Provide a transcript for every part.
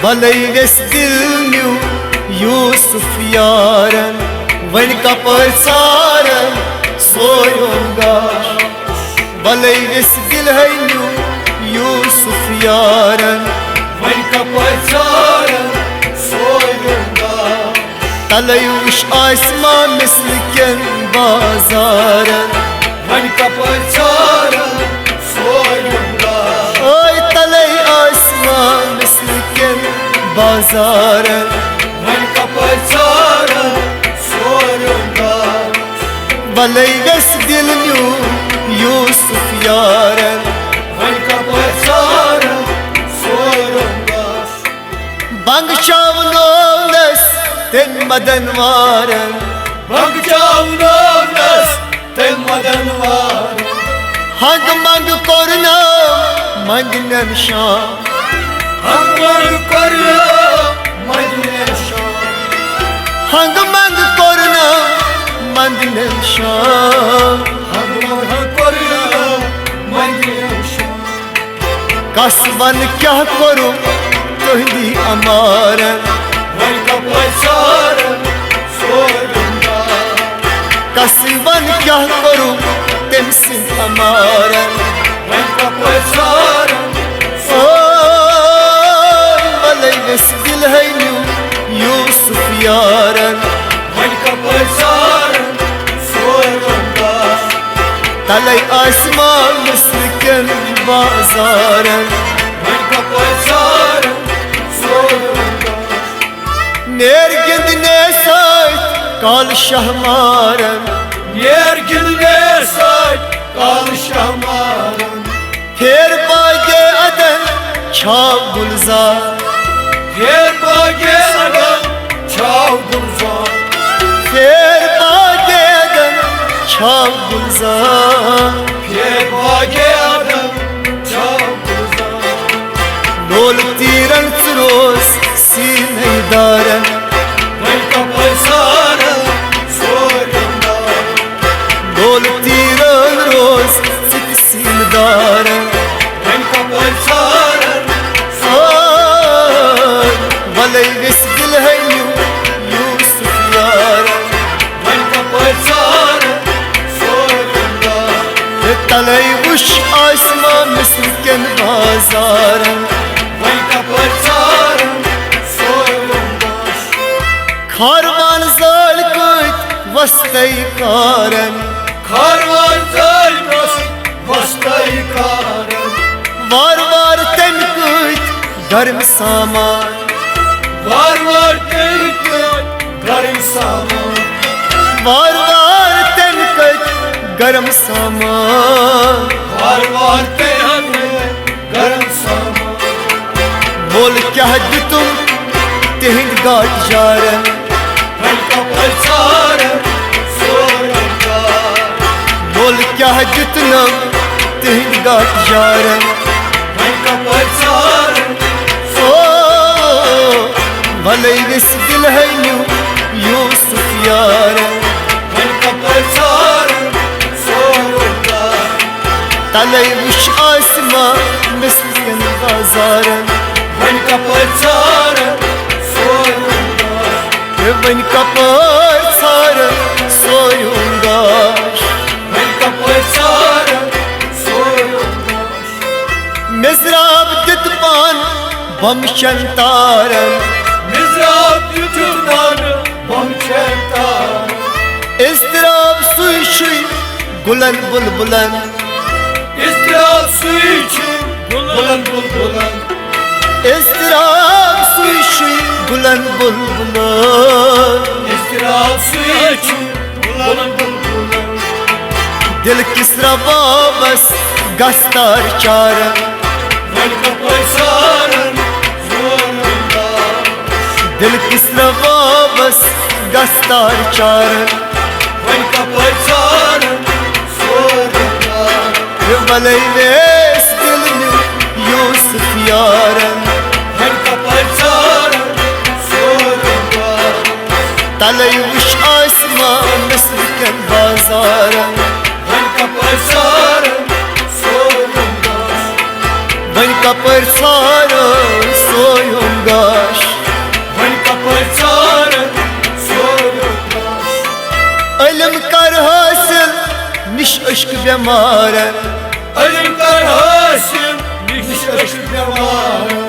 भले गस दिल न्यू यूसुफ यारन वन कपर सारन सोयूंगा भले गस दिल है न्यू यूसुफ यारन वन कपर सारन सोयूंगा तलयुश आसमान मिसल कन बाजारन वन कपर सारन सोयूंगा ओय तलय आसमान मिसल कन बाजारन वन कपर सारन सोयूंगा भले गस दिल न्यू यूसुफ यारन वन कपर सारन सोयूंगा बंग चावलोलस तेन मदन वारन बंग चावलोलस तेन मदन वारन हंग मंग कोरना मंगनम शाम हंग मंग कोरना मंगनम शाम हंग मंग कोरना मंगनम शाम हंग मंग कोरना मंगनम शाम कसबन क्या करूं तुहदी अमारन वन कपर सारन सोयूंगा कसबन क्या करूं तुमसे अमारन वन कपर सारन ओ भले गस दिल है न्यू यूसुफ यारन वन कपर सारन सोयूंगा तलय आसमान मिसल कन बाजारन वन कपर सारन सोयूंगा नेर गिंदने साथ काल शहमारन yer gilne saç kal şamarın फेर बागे अदन छाव गुलजार yer bage adam çav bulzar फेर बागे अदन छाव गुलजार yer bage adam çav bulzar लोल तीरन रोज सीने दारन वन कपर सारन soyunda लोल तीरन रोज सीन दारन वन कपर saran भले गस दिल है न्यू यूसुफ यारन वन कपर saran soyunda तलय उश आसमान मिसल कन बाजारन वन कपर saran soyunda खारवान जाल कुत वस्तई कारन Karvan zalmaz vastayı karın वार वार तन कुत गर्म सामान var tehlikün garip saman वार वार तन कुत गर्म सामान var tehlikün garip saman बोल क्या तुम तिहिंद गाट जारन वन कपर saran soyunda बोल क्या जितना तिहिंद गाट जारन वन कपर saran ओ भले गस दिल है न्यू यूसुफ यारन वन कपर saran soyunda तलय उश आसमान मिसल कन बाजारन वन कपर saran soyunda वन कपर सारन सोयूंगा वन कपर saran soyunda मिज़राब दित पान बम शंतारन Mizrab yücünden bamçentar इस्तराब सुई शुई गुलन बुलबुलन İstirap su için bulan bulbulan इस्तराब सुई शुई गुलन बुलबुलन İstirap su için bulan bulbulan दिल किसरा वाबस गस्तार चारन Vel kapay saran zorunda दिल किसरा वाबस गस्तार चारन Vel kapay saran zorunda भले वेस दिल में Yusuf यारन Vel kapay saran zorunda तलय उश आसमान मिसल कन बाजारन Vel kapay saran zorunda वन कपर सारा सोयूं गाश वन कपर चारन सोरुम गाश इल्म कर हासिल निश इश्क बेमारन इल्म कर हासिल निश इश्क बेमारन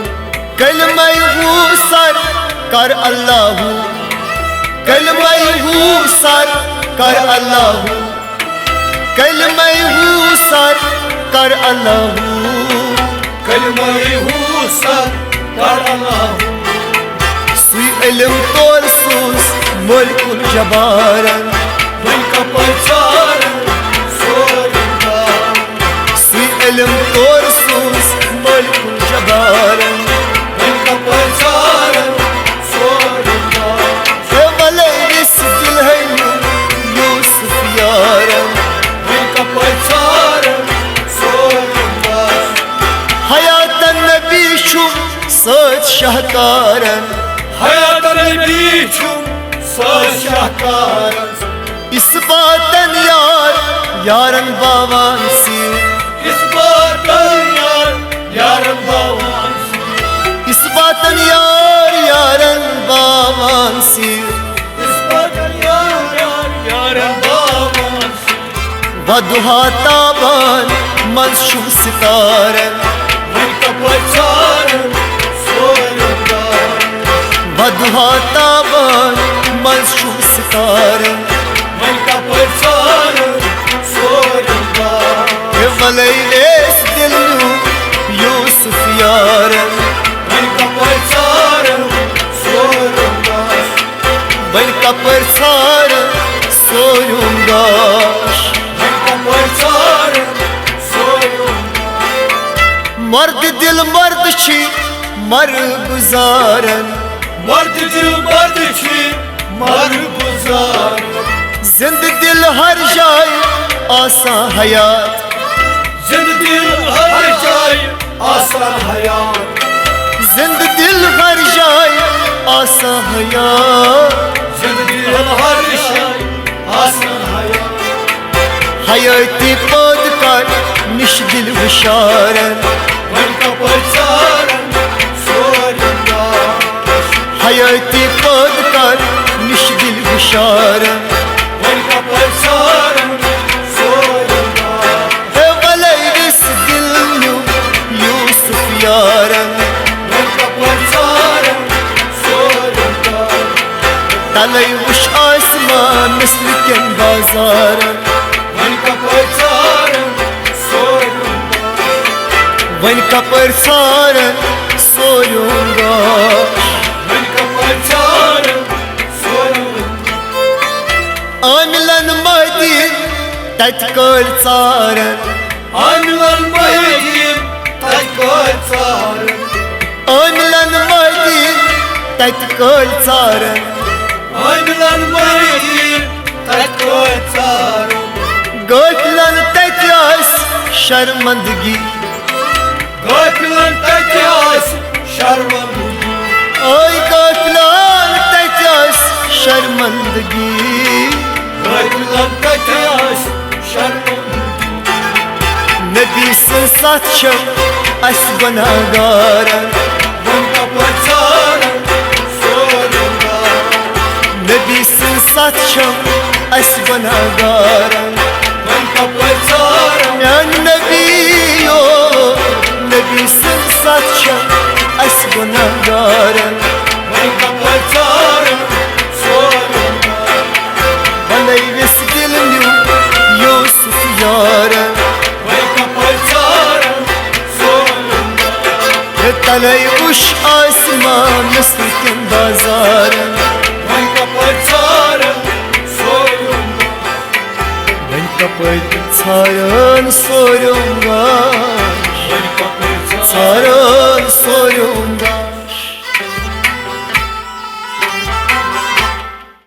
कलमा हू सर कर अल्लाह कलमा हू सर कर अल्लाह कलमा हू सर कर अल्लाह कलमा हू सर कर अल्लाह सुई इल्म तोर सूस मुल्कुल जबारन वन कपर चारन सोरुम गाश सुई इल्म तोर सूस मुल्कुल जबारन वन कपर चारन सोरुम गाश वलैस दिल है यूसुफ यारन वन कपर चारन सोरुम गाश हयात नबी शुम सच शाहकारन हयात नबी छुम सच शाहकारन इस बातन यार यारन बावान सी इस बातन यार यारन बावान सी इस बातन यार यारन बावान सी इस बातन यार यारन बावान सी वदुहा ताबान मंशुम सितारन वन कपर चारन सोरुम गाश वदुहा ताबान मंशुम सितारन वन कपर चारन सोरुम गाश वलैस दिल यूसुफ यारन वन कपर चारन सोरुम गाश बन कपर सारन सोयुम गाश वन कपर चारन सोरुम मर्द दिल मर्द छी मर गुजारन मर्द दिल मर्द छी मर गुजार जिंद दिल हर जाय आसा हयात जिंद दिल हर जाय आसान हयात जिंद दिल हर जाय आसा हयात जिंद दिल हर जाय आसान हयात हयाती पद कर निश दिल विशारन वन कपर चारन सोरुम गाश हयाती पद कर निश दिल विशारन वन कपर चारन सोरुम गाश वलैस दिल यूसुफ यारन वन कपर चारन सोरुम गाश तलै वुश आसमान मिसल कन बाजारन वन कपर चारन सोरुम गाश वन कपर सारन सोयुम गाश वन कपर चारन सोरुम आमिलन महदी तत कल चारन आमिलन महदीन तकल चारन आमिलन महदी तत कल चारन आमिलन महदीन तकल चारन गफलन तत आस शर्मंदगी गफलन तकयास शर्मंदगी ओय गफलन तत आस शर्मंदगी गफलन तकयास शर्मंदगी नबी सन साथ शम अस गुनाहगारन वन कपर चारन सोरुम गाश नबी सन साथ शम अस गुनाहगारन वन कपर चारन या नबी ओ नबी सन साथ शम अस गुनाहगारन वन कपर चारन सोरुम गाश वलैस दिल यूसुफ यारन वन कपर चारन सोरुम गाश तलै वुश आसमान मिसल कन बाजारन वन कपर चारन सोरुम गाश वन कपर सारन सोयुम गाश